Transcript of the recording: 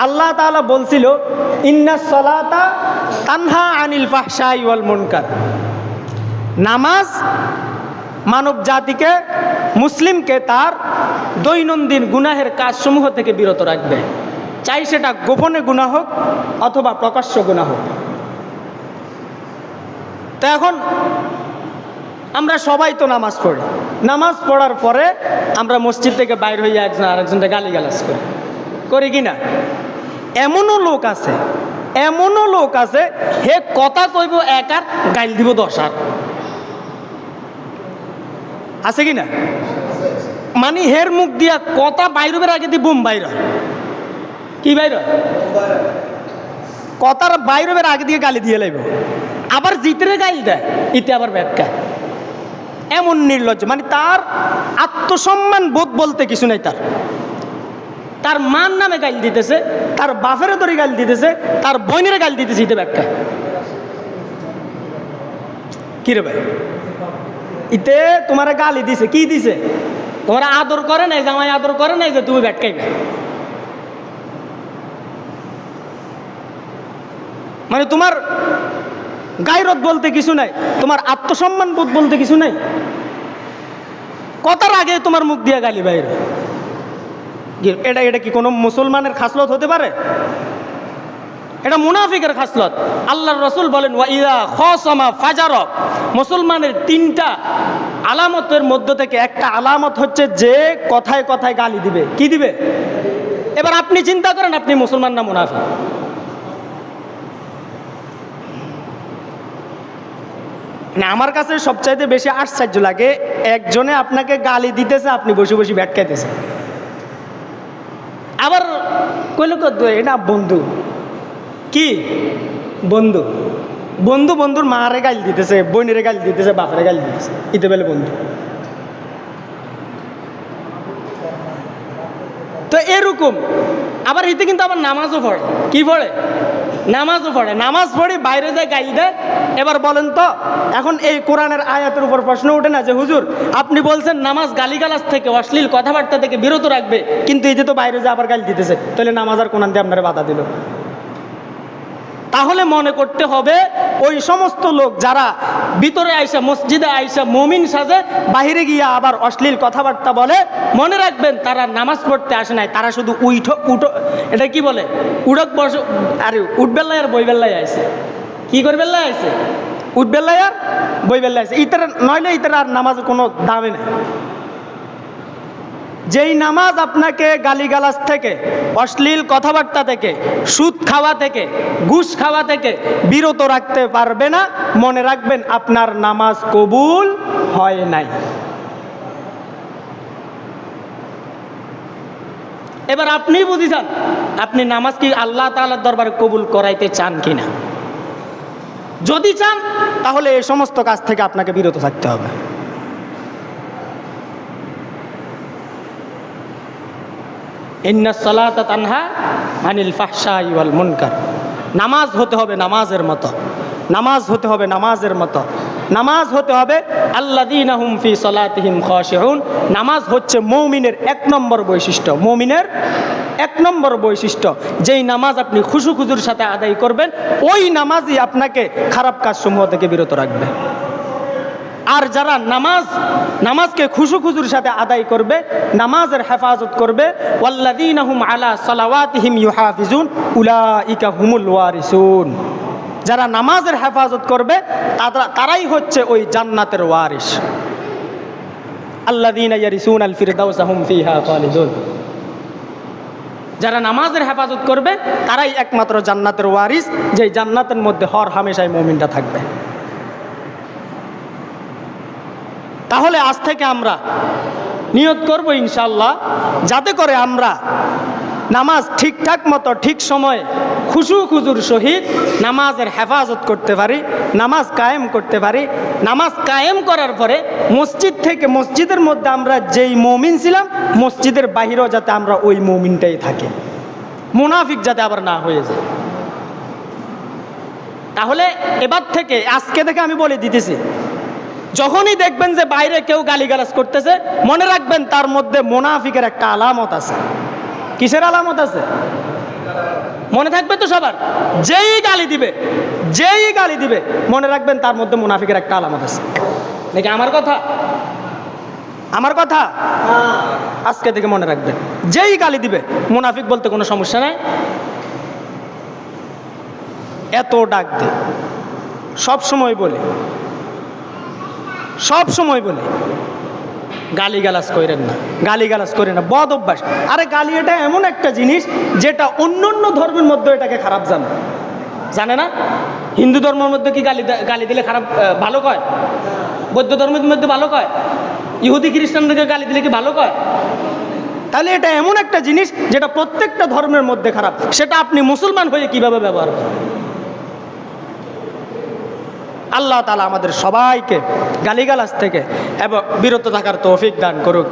আল্লাহ তাআলা বলছিল ইন্নাস সালাতা তানহা আনিল ফাহশাই ওয়াল মুনকার, নামাজ মানব জাতিকে, মুসলিমকে তার দৈনন্দিন গুনাহের কাজসমূহ থেকে বিরত রাখবে, চাই সেটা গোপনে গুনাহ হোক অথবা প্রকাশ্য গুনাহ হোক। তো এখন আমরা সবাই তো নামাজ পড়ি, নামাজ পড়ার পরে আমরা মসজিদ থেকে বাইর হইয়া একজন আরেকজনকে গালিগালাজ করি কি না? এমনও লোক আছে হে কথা কইব এক আর গাইল দিব 10 আর, আছে কি না? মানে হের মুখ দিয়া কথা বাইরের আগে দিয়ে বোম বাইর হয়। কি বাইর হয়? কথার বাইরের আগে দিয়ে গালি দিয়ে লাইব, আবার জিতরে গাইল দেয়, ইতে আবার ব্যাটকা। এমন নির্লজ্জ, মানে তার আত্মসম্মান বোধ বলতে কিছু নাই। তার মান নামে গাইল দিতেছে, তার বাপের ধরে গাইল দিতেছে, তার বোনের গাইল দিতেছে, ইতে ব্যাখ্যা। কি রে ভাই, ইতে তোমার গালি দিছে, কি দিছে? তোমার আদর করে নাই, জামাই আদর করে নাই যে তুমি ব্যাটকাইবে। মানে তোমার গায়রত বলতে কিছু নাই, তোমার আত্মসম্মান বোধ বলতে কিছু নাই। কথার আগে তোমার মুখ দিয়ে গালি বাইরে, এটা কি কোনো মুসলমানের খাসলত হতে পারে? এটা মুনাফিকের খাসলত। আল্লাহর রাসূল বলেন ওয়াইদা খাসামা ফাজার, মুসলমানের 3টা আলামতের মধ্য থেকে একটা আলামত হচ্ছে যে কথায় কথায় গালি দিবে। কি দিবে? এবার আপনি চিন্তা করেন, আপনি মুসলমান না মুনাফিক? না, আমার কাছে সবচাইতে বেশি আশ্চর্য লাগে, একজনে আপনাকে গালি দিতেছে, আপনি বসে বসে ব্যাট খাইতেছেন। আবার কইল এটা বন্ধু, কি বন্ধু? বন্ধুর মারে গাল দিতেছে, বোনের গাল দিতেছে, বাপের গাল দিতেছে, ইতে বেলে বন্ধু। তো এরকম আবার ইতে কিন্তু আবার নামাজও পড়ে। কি পড়ে? নামাজও পড়ে। নামাজ পড়ে বাইরে যায় গাইল দেয়। এবার বলেন তো, এখন এই কোরআনের আয়াতের উপর প্রশ্ন ওঠে না যে হুজুর আপনি বলছেন নামাজ গালিগালাজ থেকে, অশ্লীল কথাবার্তা থেকে বিরত রাখবে, কিন্তু এই যে তো বাইরে যায় আবার গাইল দিতেছে, তাহলে নামাজ আর কোরআন দিয়ে আপনারা বাধা দিল? তাহলে মনে করতে হবে ওই সমস্ত লোক যারা ভিতরে আইসা, মসজিদে আইসা মুমিন সাজে, বাহিরে গিয়া আবার অশ্লীল কথাবার্তা বলে, মনে রাখবেন তারা নামাজ পড়তে আসে নাই, তারা শুধু উঠো এটা কি বলে, উড়ক বস, আরে উঠবেল্লাই আর বইবেল্লাই আইসে। কি করবেল্লাই আইসে? উঠবেল্লাই আর বইবেল্লাই আইসে। ইতার নইলে ইতার আর নামাজের কোনো দামে নেই। যেই নামাজ আপনাকে গালিগালাজ থেকে, অশ্লীল কথাবার্তা থেকে, সুদ খাওয়া থেকে, ঘুষ খাওয়া থেকে বিরত রাখতে পারবে না, মনে রাখবেন আপনার নামাজ কবুল হয় নাই। এবার আপনি বুঝিছেন আপনি নামাজ কি আল্লাহ তাআলার দরবারে কবুল করাইতে চান কিনা। যদি চান তাহলে এই সমস্ত কাজ থেকে আপনাকে বিরত থাকতে হবে। ইন্নাস সালাতা তানহা আনিল ফাহশাই ওয়াল মুনকার। নামাজ হতে হবে নামাজের মতো, নামাজ হতে হবে নামাজের মতো, নামাজ হতে হবে আল্লাযীনা হুম ফি সালাতিহিম খাশিউন। নামাজ হচ্ছে মুমিনের 1 নম্বর বৈশিষ্ট্য, মুমিনের 1 নম্বর বৈশিষ্ট্য। যেই নামাজ আপনি খুশু-খুজুর সাথে আদায় করবেন, ওই নামাজই আপনাকে খারাপ কাজসমূহ থেকে বিরত রাখবে। আর যারা নামাজকে খুশু-খুজুর সাথে আদায় করবে, নামাজের হেফাজত করবে, ওয়াল্লাযীনা হুম আলা সালাওয়াতিহিম ইউহাফিজুন উলাইকা হুমুল ওয়ারিসুন। যারা নামাজের হেফাজত করবে তারাই হচ্ছে ওই জান্নাতের ওয়ারিস। আল্লাযীনা ইয়ারিসুনাল ফিরদাউসা হুম ফিহা খালিদুন। যারা নামাজের হেফাজত করবে তারাই একমাত্র জান্নাতের ওয়ারিস, যে জান্নাতের মধ্যে হর হামেশাই মুমিনরা থাকবে। তাহলে আজ থেকে আমরা নিয়ত করব ইনশাআল্লাহ, যাতে করে আমরা নামাজ ঠিকঠাক মতো, ঠিক সময়ে, খুশু-খুজুর সহিত নামাজের হেফাজত করতে পারি, নামাজ কায়েম করতে পারি। নামাজ কায়েম করার পরে মসজিদের মধ্যে আমরা যেই মুমিন ছিলাম, মসজিদের বাহিরেও যাতে আমরা ওই মুমিনটাই থাকি, মুনাফিক যাতে আবার না হয়ে যায়। তাহলে এবার থেকে, আজকে থেকে আমি বলে দিতেছি, যখনই দেখবেন যে বাইরে কেউ গালিগালাজ করতেছে, মনে রাখবেন তার মধ্যে মুনাফিকের একটা আলামত আছে। কিসের আলামত আছে? মনে থাকবে তো সবার? যেই গালি দিবে মনে রাখবেন তার মধ্যে মুনাফিকের একটা আলামত আছে। নাকি আমার কথা আজকে থেকে মনে রাখবেন, যেই গালি দিবে মুনাফিক বলতে কোনো সমস্যা নাই। এত ডাক দে, সব সময় বলি গালিগালাজ করেন না, বদ অভ্যাস। আরে গালি এটা এমন একটা জিনিস যেটা অন্য ধর্মের মধ্যে এটাকে খারাপ জানে না। হিন্দু ধর্মের মধ্যে কি গালি দিলে খারাপ ভালো কয়? বৌদ্ধ ধর্মের মধ্যে ভালো কয়? ইহুদি খ্রিস্টানদেরকে গালি দিলে কি ভালো কয়? তাহলে এটা এমন একটা জিনিস যেটা প্রত্যেকটা ধর্মের মধ্যে খারাপ, সেটা আপনি মুসলমান হয়ে কিভাবে ব্যবহার করেন? আল্লাহ তাআলা আমাদের সবাইকে গালিগালাজ থেকে এবং বিরত থাকার তৌফিক দান করুক।